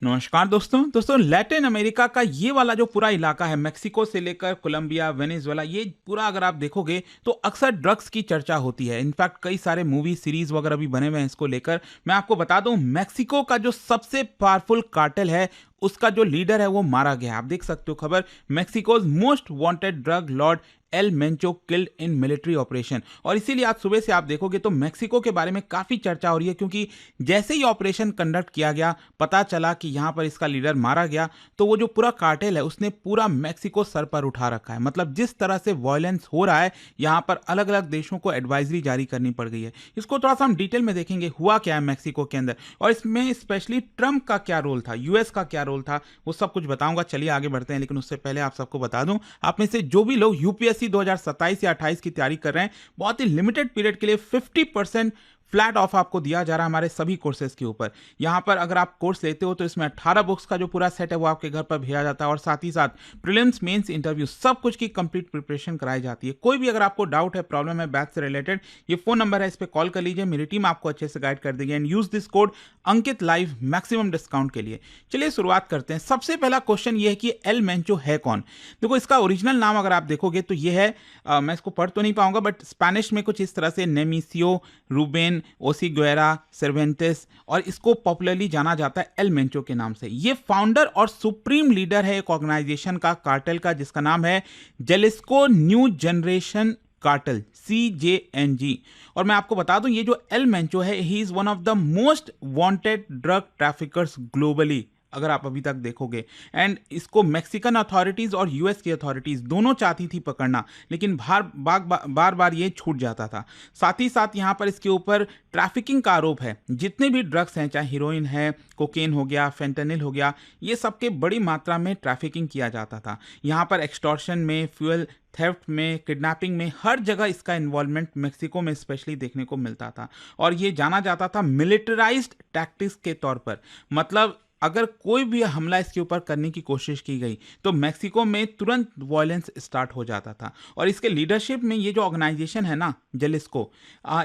नमस्कार दोस्तों Latin America का ये वाला जो पूरा इलाका है, मेक्सिको से लेकर कोलंबिया, वेनेजुएला, ये पूरा अगर आप देखोगे तो अक्सर ड्रग्स की चर्चा होती है। इनफैक्ट कई सारे मूवी सीरीज वगैरह भी बने हुए हैं इसको लेकर। मैं आपको बता दूं, मेक्सिको का जो सबसे पावरफुल कार्टेल है, उसका जो लीडर है वो मारा गया है। आप देख सकते हो खबर, Mexico's most wanted drug lord El Mencho killed in military operation. और इसीलिए आज सुबह से आप देखोगे तो मेक्सिको के बारे में काफी चर्चा हो रही है, क्योंकि जैसे ही ऑपरेशन कंडक्ट किया गया, पता चला कि यहां पर इसका लीडर मारा गया, तो वो जो पूरा कार्टेल है उसने पूरा मेक्सिको सर पर उठा रखा है। मतलब जिस तरह से वायलेंस हो रहा है, यहां पर अलग अलग देशों को एडवाइजरी जारी करनी पड़ गई है। इसको थोड़ा सा हम डिटेल में देखेंगे, हुआ क्या है मेक्सिको के अंदर, और इसमें स्पेशली ट्रंप का क्या रोल था, यूएस का क्या रोल था, वो सब कुछ बताऊंगा। चलिए आगे बढ़ते हैं, लेकिन उससे पहले आप सबको बता दूं, आप में से जो भी लोग यूपीएससी 2027 या 28 की तैयारी कर रहे हैं, बहुत ही लिमिटेड पीरियड के लिए 50% फ्लैट ऑफ आपको दिया जा रहा है हमारे सभी कोर्सेज के ऊपर। यहां पर अगर आप कोर्स लेते हो तो इसमें 18 बुक्स का जो पूरा सेट है वो आपके घर पर भेजा जाता है, और साथ ही साथ प्रीलिम्स, मेंस, इंटरव्यू सब कुछ की कंप्लीट प्रिपरेशन कराई जाती है। कोई भी अगर आपको डाउट है, प्रॉब्लम है बैच से रिलेटेड, ये फोन नंबर है, इस पर कॉल कर लीजिए, मेरी टीम आपको अच्छे से गाइड कर देगी। And use this code Ankit live maximum discount के लिए। चलिए शुरुआत करते हैं। सबसे पहला क्वेश्चन ये है कि एल मेंचो है कौन। देखो, इसका ओरिजिनल नाम अगर आप देखोगे तो ये है, मैं इसको पढ़ तो नहीं पाऊंगा, बट स्पेनिश में कुछ इस तरह से, नेमिसियो रूबेन ओसिगुएरा सर्वेंटेस, और इसको पॉपुलरली जाना जाता है एल मेंचो के नाम से। ये फाउंडर और सुप्रीम लीडर है एक ऑर्गेनाइजेशन का, कार्टेल का, जिसका नाम है जेलिस्को न्यू जनरेशन कार्टेल, CJNG। और मैं आपको बता दूं, ये जो एल मेंचो है, he is one of the most wanted drug traffickers globally, अगर आप अभी तक देखोगे। एंड इसको मैक्सिकन अथॉरिटीज और यूएस की अथॉरिटीज दोनों चाहती थी पकड़ना, लेकिन बार बार ये छूट जाता था। साथ ही साथ यहाँ पर इसके ऊपर ट्रैफिकिंग का आरोप है। जितने भी ड्रग्स हैं, चाहे हीरोइन है, कोकेन हो गया, फेंटेनिल हो गया, ये सबके बड़ी मात्रा में ट्रैफिकिंग किया जाता था। यहाँ पर एक्सटॉर्शन में, फ्यूल थेफ्ट में, किडनैपिंग में, हर जगह इसका इन्वॉल्वमेंट मेक्सिको में स्पेशली देखने को मिलता था। और ये जाना जाता था मिलिटराइज्ड टैक्टिक्स के तौर पर। मतलब अगर कोई भी हमला इसके ऊपर करने की कोशिश की गई तो मेक्सिको में तुरंत वायलेंस स्टार्ट हो जाता था। और इसके लीडरशिप में ये जो ऑर्गेनाइजेशन है ना, Jalisco,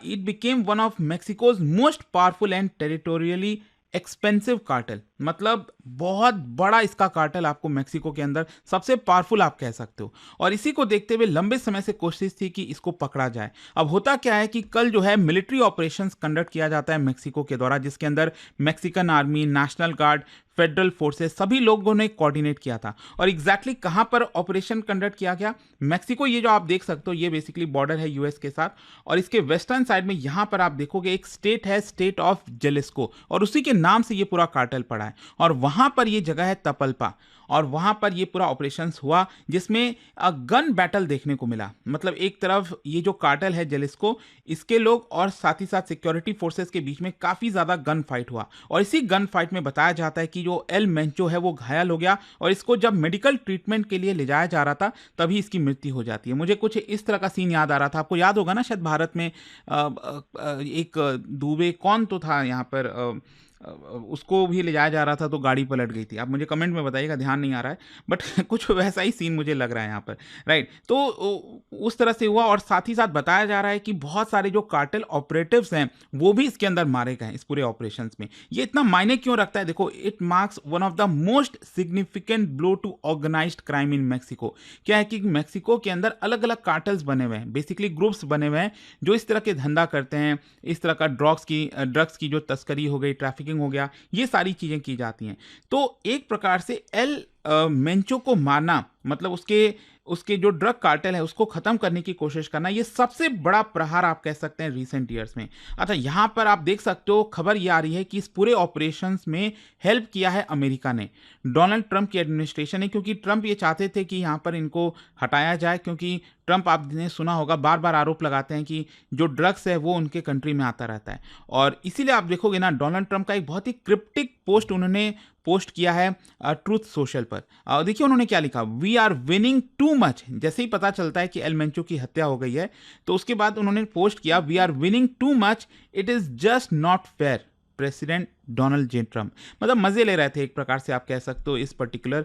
it became one of Mexico's most powerful and territorially expansive cartel. मतलब बहुत बड़ा इसका कार्टेल आपको मेक्सिको के अंदर, सबसे पावरफुल आप कह सकते हो। और इसी को देखते हुए लंबे समय से कोशिश थी कि इसको पकड़ा जाए। अब होता क्या है कि कल जो है मिलिट्री ऑपरेशंस कंडक्ट किया जाता है मेक्सिको के द्वारा, जिसके अंदर Mexican army, national guard, federal forces, सभी लोगों ने कोऑर्डिनेट किया था। और एग्जैक्टली कहां पर ऑपरेशन कंडक्ट किया गया, मेक्सिको, ये जो आप देख सकते हो, ये बेसिकली बॉर्डर है यूएस के साथ, और इसके वेस्टर्न साइड में यहां पर आप देखोगे एक स्टेट है, स्टेट ऑफ जेलिस्को, और उसी के नाम से ये पूरा कार्टेल पड़ा है। और वहां पर ये जगह है तपल्पा, और वहां पर ये पूरा ऑपरेशंस हुआ, जिसमें गन बैटल देखने को मिला। मतलब एक तरफ ये जो कार्टेल है जेलिस्को, इसके लोग, और साथ ही साथ सिक्योरिटी फोर्सेस के बीच में काफी ज्यादा गन फाइट हुआ। और इसी गन फाइट में बताया जाता है कि जो एल मेंचो है वो घायल हो गया, और इसको जब मेडिकल ट्रीटमेंट के लिए ले जाया जा रहा था तभी इसकी मृत्यु हो जाती है। मुझे कुछ इस तरह का सीन याद आ रहा था, आपको याद होगा ना शायद, भारत में एक दुबे कौन तो था यहाँ पर, उसको भी ले जाया जा रहा था तो गाड़ी पलट गई थी। आप मुझे कमेंट में बताइएगा, ध्यान नहीं आ रहा है, बट कुछ वैसा ही सीन मुझे लग रहा है यहाँ पर, राइट। तो उस तरह से हुआ। और साथ ही साथ बताया जा रहा है कि बहुत सारे जो कार्टेल ऑपरेटिव्स हैं वो भी इसके अंदर मारे गए इस पूरे ऑपरेशंस में। ये इतना मायने क्यों रखता है, देखो, it marks one of the most significant blow to organized crime in Mexico. क्या है कि मेक्सिको के अंदर अलग अलग कार्टेल्स बने हुए हैं, बेसिकली ग्रुप्स बने हुए हैं, जो इस तरह के धंधा करते हैं। इस तरह का ड्रग्स की जो तस्करी हो गई, ट्रैफिकिंग हो गया, ये सारी चीजें की जाती हैं। तो एक प्रकार से एल मेंचो को मारना, मतलब उसके उसके जो ड्रग कार्टेल है उसको खत्म करने की कोशिश करना, ये सबसे बड़ा प्रहार आप कह सकते हैं रीसेंट ईयर्स में। अच्छा, यहां पर आप देख सकते हो, खबर ये आ रही है कि इस पूरे ऑपरेशंस में हेल्प किया है अमेरिका ने, डोनाल्ड ट्रंप की एडमिनिस्ट्रेशन ने, क्योंकि ट्रंप ये चाहते थे कि यहां पर इनको हटाया जाए, क्योंकि ट्रंप, आपने सुना होगा, बार बार आरोप लगाते हैं कि जो ड्रग्स है वो उनके कंट्री में आता रहता है। और इसीलिए आप देखोगे ना, डोनाल्ड ट्रंप का एक बहुत ही क्रिप्टिक पोस्ट उन्होंने पोस्ट किया है ट्रूथ सोशल पर। देखिए उन्होंने क्या लिखा, we are winning too much. जैसे ही पता चलता है कि एल मेंचो की हत्या हो गई है, तो उसके बाद उन्होंने पोस्ट किया, we are winning too much, it is just not fair, president Donald J Trump. मतलब मज़े ले रहे थे एक प्रकार से, आप कह सकते हो इस पर्टिकुलर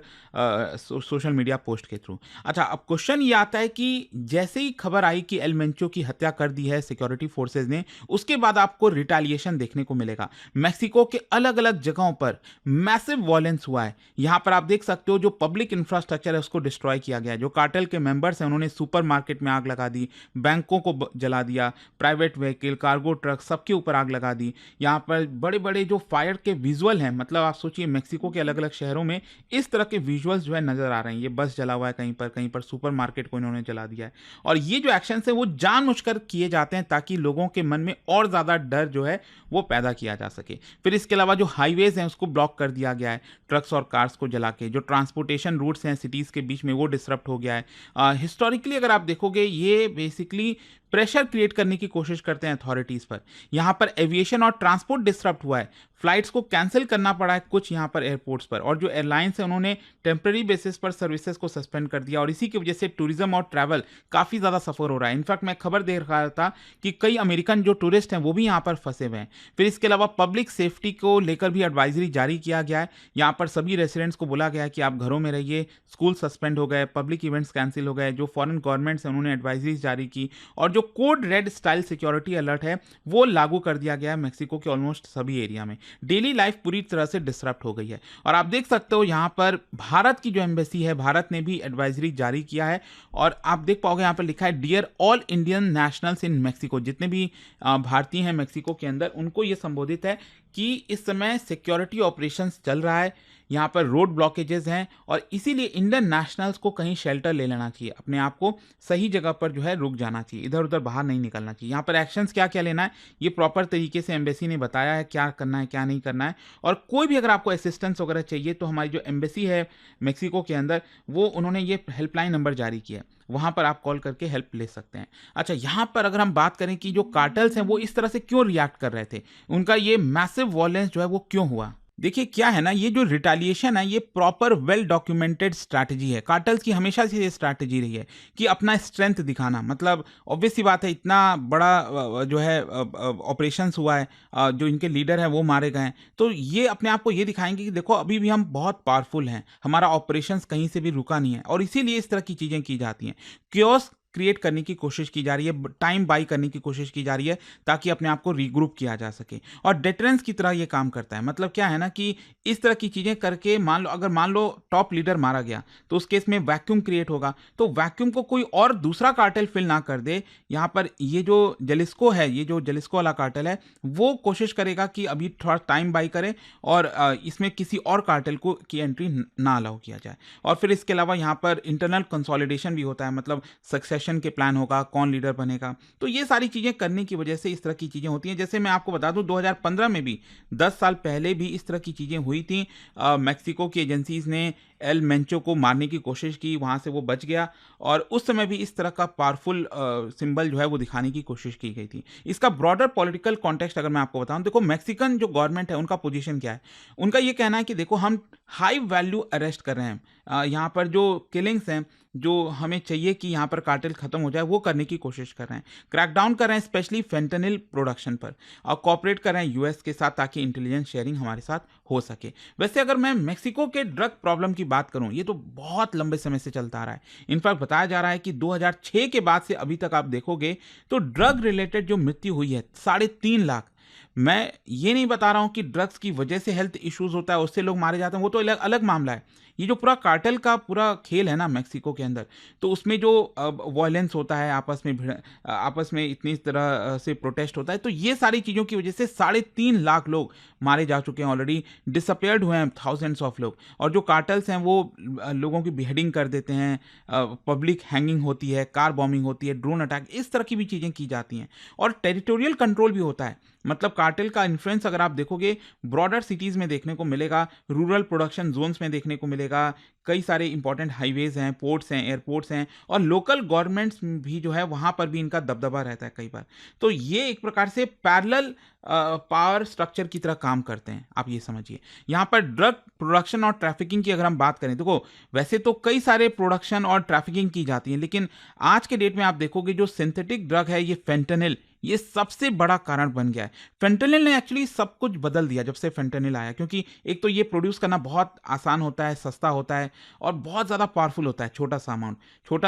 सोशल मीडिया पोस्ट के थ्रू। अच्छा, अब क्वेश्चन ये आता है कि जैसे ही खबर आई कि एल मेंचो की हत्या कर दी है सिक्योरिटी फोर्सेज ने, उसके बाद आपको रिटालिएशन देखने को मिलेगा। मेक्सिको के अलग अलग जगहों पर मैसिव वायलेंस हुआ है। यहाँ पर आप देख सकते हो जो पब्लिक इंफ्रास्ट्रक्चर है उसको डिस्ट्रॉय किया गया है। जो कार्टेल के मेंबर्स हैं उन्होंने सुपरमार्केट में आग लगा दी, बैंकों को जला दिया, प्राइवेट व्हीकल, कार्गो ट्रक, सबके ऊपर आग लगा दी। यहाँ पर बड़े बड़े जो फायर के विजुअल हैं, मतलब आप सोचिए मेक्सिको के अलग अलग शहरों में इस तरह के विजुअल्स जो है नजर आ रहे हैं। ये बस जला हुआ है, कहीं पर सुपरमार्केट को इन्होंने जला दिया है। और ये जो एक्शन है वो जानबूझकर किए जाते हैं ताकि लोगों के मन में और ज्यादा डर जो है वो पैदा किया जा सके। फिर इसके अलावा जो हाईवेज हैं उसको ब्लॉक कर दिया गया है, ट्रक्स और कार्स को जला के। जो ट्रांसपोर्टेशन रूट्स हैं सिटीज के बीच में वो डिसरप्ट हो गया है। हिस्टोरिकली अगर आप देखोगे ये बेसिकली प्रेशर क्रिएट करने की कोशिश करते हैं अथॉरिटीज पर। यहां पर एविएशन और ट्रांसपोर्ट डिसरप्ट हुआ है, फ्लाइट्स को कैंसिल करना पड़ा है कुछ यहां पर एयरपोर्ट्स पर, और जो एयरलाइंस है उन्होंने टेम्पररी बेसिस पर सर्विसेज को सस्पेंड कर दिया। और इसी की वजह से टूरिज्म और ट्रैवल काफी ज्यादा सफर हो रहा है। इनफैक्ट मैं खबर देख रहा था कि कई अमेरिकन जो टूरिस्ट हैं वो भी यहां पर फंसे हुए हैं। फिर इसके अलावा पब्लिक सेफ्टी को लेकर भी एडवाइजरी जारी किया गया है। यहाँ पर सभी रेसिडेंट्स को बोला गया है कि आप घरों में रहिए, स्कूल सस्पेंड हो गए, पब्लिक इवेंट्स कैंसिल हो गए। जो फॉरेन गवर्नमेंट्स हैं उन्होंने एडवाइजरीज जारी की, और जो code red style security alert है वो लागू कर दिया गया है मेक्सिको के ऑलमोस्ट सभी एरिया में। डेली लाइफ पूरी तरह से डिसरप्ट हो गई है। और आप देख सकते हो यहाँ पर भारत की जो एम्बेसी है, भारत ने भी एडवाइजरी जारी किया है। और आप देख पाओगे यहाँ पर लिखा है dear all Indian nationals in Mexico. जितने भी भारतीय हैं मेक्सिको के अंदर, उनको ये संबोधित है कि इस समय सिक्योरिटी ऑपरेशंस चल रहा है, यहाँ पर रोड ब्लॉकेजेस हैं, और इसीलिए इंडियन नेशनल्स को कहीं शेल्टर ले लेना चाहिए, अपने आप को सही जगह पर जो है रुक जाना चाहिए, इधर उधर बाहर नहीं निकलना चाहिए। यहाँ पर एक्शंस क्या क्या लेना है ये प्रॉपर तरीके से एम्बेसी ने बताया है, क्या करना है क्या नहीं करना है। और कोई भी अगर आपको असिस्टेंस वगैरह चाहिए तो हमारी जो एम्बेसी है मेक्सिको के अंदर, वो उन्होंने ये हेल्पलाइन नंबर जारी किया है, वहां पर आप कॉल करके हेल्प ले सकते हैं। अच्छा, यहां पर अगर हम बात करें कि जो कार्टल्स हैं वो इस तरह से क्यों रिएक्ट कर रहे थे, उनका ये मैसिव वॉयलेंस जो है वो क्यों हुआ। देखिए क्या है ना, ये जो रिटालिएशन है ये प्रॉपर वेल डॉक्यूमेंटेड स्ट्रैटेजी है। कार्टल्स की हमेशा से ये स्ट्रैटेजी रही है कि अपना स्ट्रेंथ दिखाना। मतलब ऑब्वियस सी बात है, इतना बड़ा जो है ऑपरेशंस हुआ है, जो इनके लीडर हैं वो मारे गए हैं, तो ये अपने आप को ये दिखाएंगे कि देखो अभी भी हम बहुत पावरफुल हैं, हमारा ऑपरेशंस कहीं से भी रुका नहीं है। और इसीलिए इस तरह की चीजें की जाती हैं, क्योस क्रिएट करने की कोशिश की जा रही है, टाइम बाई करने की कोशिश की जा रही है ताकि अपने आप को रीग्रुप किया जा सके। और डेटरेंस की तरह ये काम करता है। मतलब क्या है ना कि इस तरह की चीजें करके मान लो टॉप लीडर मारा गया तो उस केस में वैक्यूम क्रिएट होगा, तो वैक्यूम को कोई और दूसरा कार्टेल फिल ना कर दे। यहाँ पर ये जो जलिस्को है, ये जो जलिस्को वाला कार्टेल है, वो कोशिश करेगा कि अभी थोड़ा टाइम बाई करे और इसमें किसी और कार्टेल को की एंट्री ना अलाउ किया जाए। और फिर इसके अलावा यहाँ पर इंटरनल कंसोलिडेशन भी होता है, मतलब सक्सेशन के प्लान होगा, कौन लीडर बनेगा। तो ये सारी चीजें करने की वजह से इस तरह की चीजें होती हैं। जैसे मैं आपको बता दूं 2015 में भी, 10 साल पहले भी इस तरह की चीजें हुई थी। मेक्सिको की एजेंसीज ने एल मेंचो को मारने की कोशिश की, वहां से वो बच गया, और उस समय भी इस तरह का पावरफुल सिंबल जो है वो दिखाने की कोशिश की गई थी। इसका ब्रॉडर पॉलिटिकल कॉन्टेक्स्ट अगर मैं आपको बताऊं, देखो मैक्सिकन जो गवर्नमेंट है उनका पोजीशन क्या है। उनका ये कहना है कि देखो हम हाई वैल्यू अरेस्ट कर रहे हैं, यहाँ पर जो किलिंग्स हैं, जो हमें चाहिए कि यहाँ पर कार्टेल खत्म हो जाए, वो करने की कोशिश कर रहे हैं, क्रैकडाउन कर रहे हैं स्पेशली फेंटेनिल प्रोडक्शन पर, और कॉपरेट कर रहे हैं यूएस के साथ ताकि इंटेलिजेंस शेयरिंग हमारे साथ हो सके। वैसे अगर मैं मेक्सिको के ड्रग प्रॉब्लम की बात करूं, ये तो बहुत लंबे समय से चलता आ रहा है। इनफैक्ट बताया जा रहा है कि 2006 के बाद से अभी तक आप देखोगे तो ड्रग रिलेटेड जो मृत्यु हुई है 3.5 लाख। मैं ये नहीं बता रहा हूं कि ड्रग्स की वजह से हेल्थ इश्यूज होता है, उससे लोग मारे जाते हैं, वो तो अलग अलग मामला है। ये जो पूरा कार्टेल का पूरा खेल है ना मेक्सिको के अंदर, तो उसमें जो वायलेंस होता है, आपस में इतनी तरह से प्रोटेस्ट होता है, तो ये सारी चीज़ों की वजह से 3.5 लाख लोग मारे जा चुके हैं ऑलरेडी, डिसअपेयर्ड हुए हैं थाउजेंड्स ऑफ लोग। और जो कार्टेल्स हैं वो लोगों की बिहेडिंग कर देते हैं, पब्लिक हैंगिंग होती है, कार बॉम्बिंग होती है, ड्रोन अटैक, इस तरह की भी चीज़ें की जाती हैं। और टेरिटोरियल कंट्रोल भी होता है। मतलब कार्टेल का इन्फ्लुएंस अगर आप देखोगे ब्रॉडर सिटीज में देखने को मिलेगा, रूरल प्रोडक्शन जोन्स में देखने को मिलेगा, कई सारे इंपॉर्टेंट हाईवेज हैं, पोर्ट्स हैं, एयरपोर्ट्स हैं, और लोकल गवर्नमेंट्स भी जो है वहां पर भी इनका दबदबा रहता है कई बार। तो ये एक प्रकार से पैरेलल पावर स्ट्रक्चर की तरह काम करते हैं, आप ये समझिए। यहाँ पर ड्रग प्रोडक्शन और ट्रैफिकिंग की अगर हम बात करें, देखो वैसे तो कई सारे प्रोडक्शन और ट्रैफिकिंग की जाती है, लेकिन आज के डेट में आप देखोगे जो सिंथेटिक ड्रग है, ये फेंटेनिल, ये सबसे बड़ा कारण बन गया है। फेंटेनिल ने एक्चुअली सब कुछ बदल दिया जब से फेंटेनिल आया, क्योंकि एक तो ये प्रोड्यूस करना बहुत आसान होता है, सस्ता होता है और बहुत ज़्यादा पावरफुल होता है। छोटा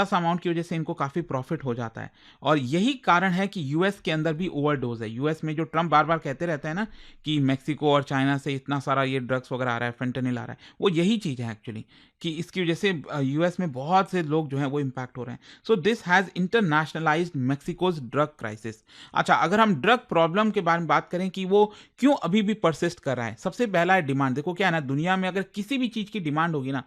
सा अमाउंट की वजह से इनको काफ़ी प्रॉफिट हो जाता है और यही कारण है कि यूएस के अंदर भी ओवरडोज है। यूएस में जो ट्रम्प बार बार कहते रहते हैं ना कि मेक्सिको और चाइना से इतना सारा ये ड्रग्स वगैरह आ रहा है, फेंटेनिल आ रहा है, वो यही चीज़ है एक्चुअली, कि इसकी वजह से यूएस में बहुत से लोग जो हैं वो इम्पैक्ट हो रहे हैं। So this has internationalised Mexico's drug crisis. अच्छा, अगर हम ड्रग प्रॉब्लम के बारे में बात करें कि वो क्यों अभी भी परसिस्ट कर रहा है, सबसे पहला है डिमांड। देखो क्या है ना, दुनिया में अगर किसी भी चीज़ की डिमांड होगी ना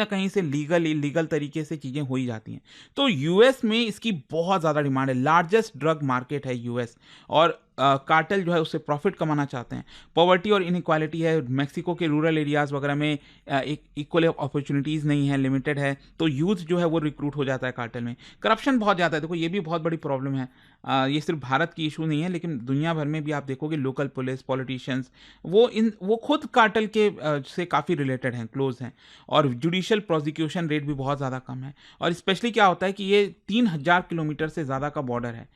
कहीं से लीगल इलीगल तरीके से चीज़ें हो ही जाती हैं। तो यूएस में इसकी बहुत ज़्यादा डिमांड है, लार्जेस्ट ड्रग मार्केट है यूएस, और कार्टेल जो है उससे प्रॉफिट कमाना चाहते हैं। पॉवर्टी और इनइक्वालिटी है, मेक्सिको के रूरल एरियाज़ वगैरह में एक इक्वल अपॉर्चुनिटीज़ नहीं है, लिमिटेड है, तो यूथ जो है वो रिक्रूट हो जाता है कार्टेल में। करप्शन बहुत ज़्यादा है, देखो ये भी बहुत बड़ी प्रॉब्लम है। ये सिर्फ भारत की इशू नहीं है, लेकिन दुनिया भर में भी आप देखोगे लोकल पुलिस, पॉलिटिशियंस, वो खुद कार्टेल के से काफ़ी रिलेटेड हैं, क्लोज हैं, और जुडिशियल प्रोसिक्यूशन रेट भी बहुत ज़्यादा कम है। और स्पेशली क्या होता है कि ये 3000 किलोमीटर से ज़्यादा का बॉर्डर है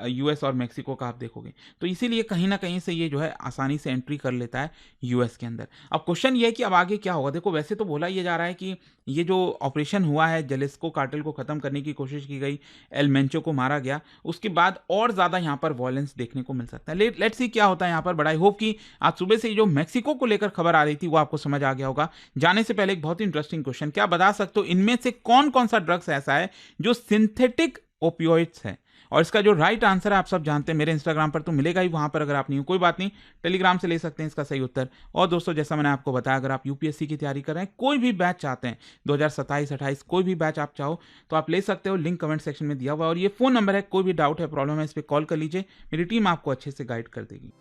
यूएस और मेक्सिको का, आप देखोगे, तो इसीलिए कहीं ना कहीं से ये जो है आसानी से एंट्री कर लेता है यूएस के अंदर। अब क्वेश्चन ये है कि अब आगे क्या होगा। देखो वैसे तो बोला ये जा रहा है कि ये जो ऑपरेशन हुआ है, जेलेस्को कार्टेल को ख़त्म करने की कोशिश की गई, एल मेंचो को मारा गया, उसके बाद और ज़्यादा यहाँ पर वॉयलेंस देखने को मिल सकता है। लेट्स सी क्या होता है यहाँ पर। बट आई होप कि आज सुबह से जो मेक्सिको को लेकर खबर आ रही थी वो आपको समझ आ गया होगा। जाने से पहले एक बहुत ही इंटरेस्टिंग क्वेश्चन, क्या बता सकते हो इनमें से कौन कौन सा ड्रग्स ऐसा है जो सिंथेटिक ओपियोइड्स है? और इसका जो राइट आंसर है आप सब जानते हैं, मेरे इंस्टाग्राम पर तो मिलेगा ही, वहां पर अगर आप नहीं हो कोई बात नहीं, टेलीग्राम से ले सकते हैं इसका सही उत्तर। और दोस्तों, जैसा मैंने आपको बताया, अगर आप यूपीएससी की तैयारी कर रहे हैं, कोई भी बैच चाहते हैं 2027-28, कोई भी बैच आप चाहो तो आप ले सकते हो, लिंक कमेंट सेक्शन में दिया हुआ है, और ये फोन नंबर है, कोई भी डाउट है, प्रॉब्लम है, इस पर कॉल कर लीजिए, मेरी टीम आपको अच्छे से गाइड कर देगी।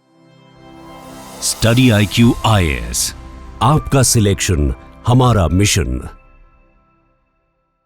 स्टडी IQ IAS, आपका सिलेक्शन हमारा मिशन।